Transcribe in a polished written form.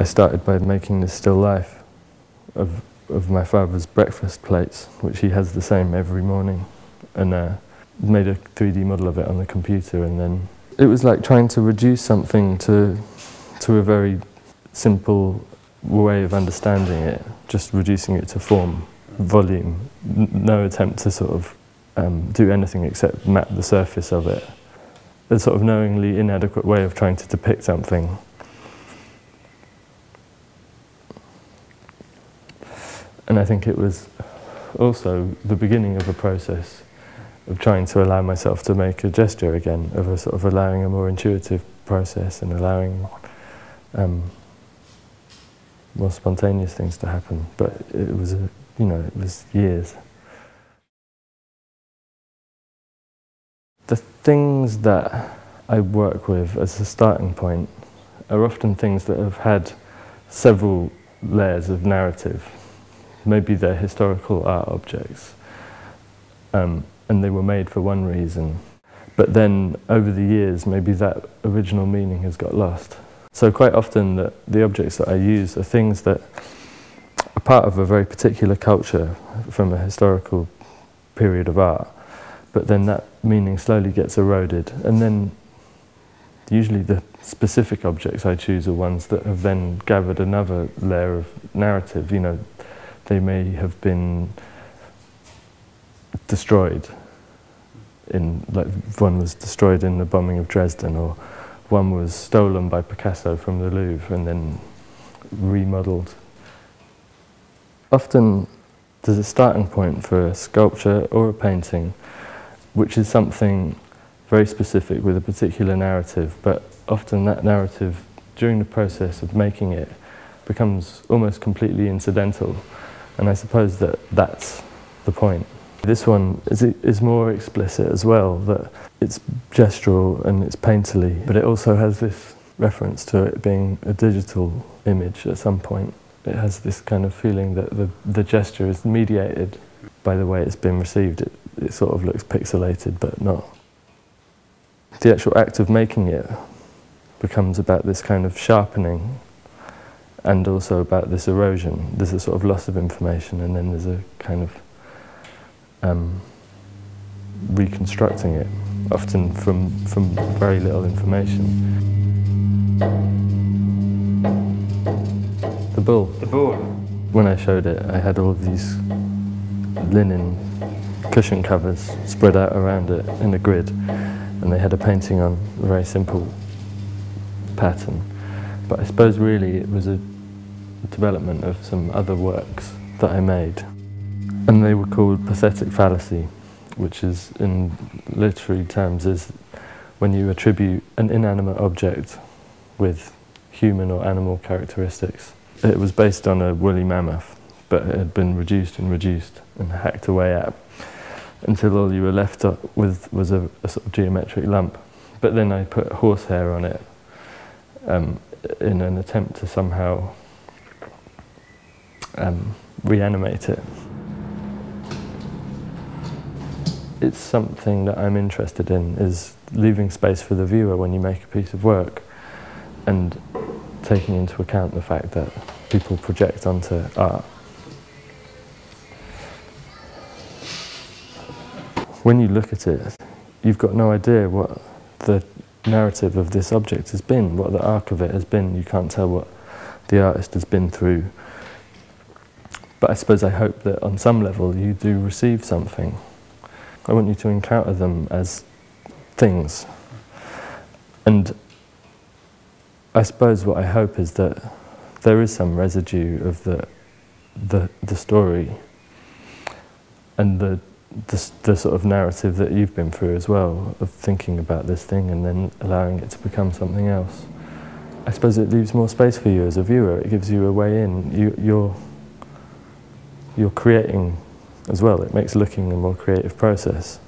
I started by making this still life of my father's breakfast plates, which he has the same every morning, and made a 3D model of it on the computer. And then it was like trying to reduce something to a very simple way of understanding it, just reducing it to form, volume, no attempt to sort of do anything except map the surface of it. A sort of knowingly inadequate way of trying to depict something. And I think it was also the beginning of a process of trying to allow myself to make a gesture again, of a sort of allowing a more intuitive process and allowing more spontaneous things to happen. But it was, it was years. The things that I work with as a starting point are often things that have had several layers of narrative. Maybe they're historical art objects, and they were made for one reason. But then, over the years, maybe that original meaning has got lost. So quite often the objects that I use are things that are part of a very particular culture from a historical period of art, but then that meaning slowly gets eroded, and then usually the specific objects I choose are ones that have then gathered another layer of narrative. They may have been destroyed like one was destroyed in the bombing of Dresden, or one was stolen by Picasso from the Louvre and then remodeled. Often there's a starting point for a sculpture or a painting, which is something very specific with a particular narrative, but often that narrative, during the process of making it, becomes almost completely incidental. And I suppose that's the point. This one is more explicit as well, that it's gestural and it's painterly, but it also has this reference to it being a digital image at some point. It has this kind of feeling that the gesture is mediated by the way it's been received. It sort of looks pixelated, but not. The actual act of making it becomes about this kind of sharpening, and also about this erosion. There's a sort of loss of information, and then there's a kind of reconstructing it, often from very little information. The bull. The bull. When I showed it, I had all of these linen cushion covers spread out around it in a grid, and they had a painting on a very simple pattern. But I suppose really it was a development of some other works that I made. And they were called pathetic fallacy, which is, in literary terms, is when you attribute an inanimate object with human or animal characteristics. It was based on a woolly mammoth, but it had been reduced and hacked away at, until all you were left with was a sort of geometric lump. But then I put horsehair on it in an attempt to somehow reanimate it. It's something that I'm interested in, is leaving space for the viewer when you make a piece of work, and taking into account the fact that people project onto art. When you look at it, you've got no idea what the narrative of this object has been, what the arc of it has been. You can't tell what the artist has been through. But I suppose I hope that on some level you do receive something. I want you to encounter them as things. And I suppose what I hope is that there is some residue of the story and the sort of narrative that you've been through as well, of thinking about this thing and then allowing it to become something else. I suppose it leaves more space for you as a viewer. It gives you a way in. You're creating as well. It makes looking a more creative process.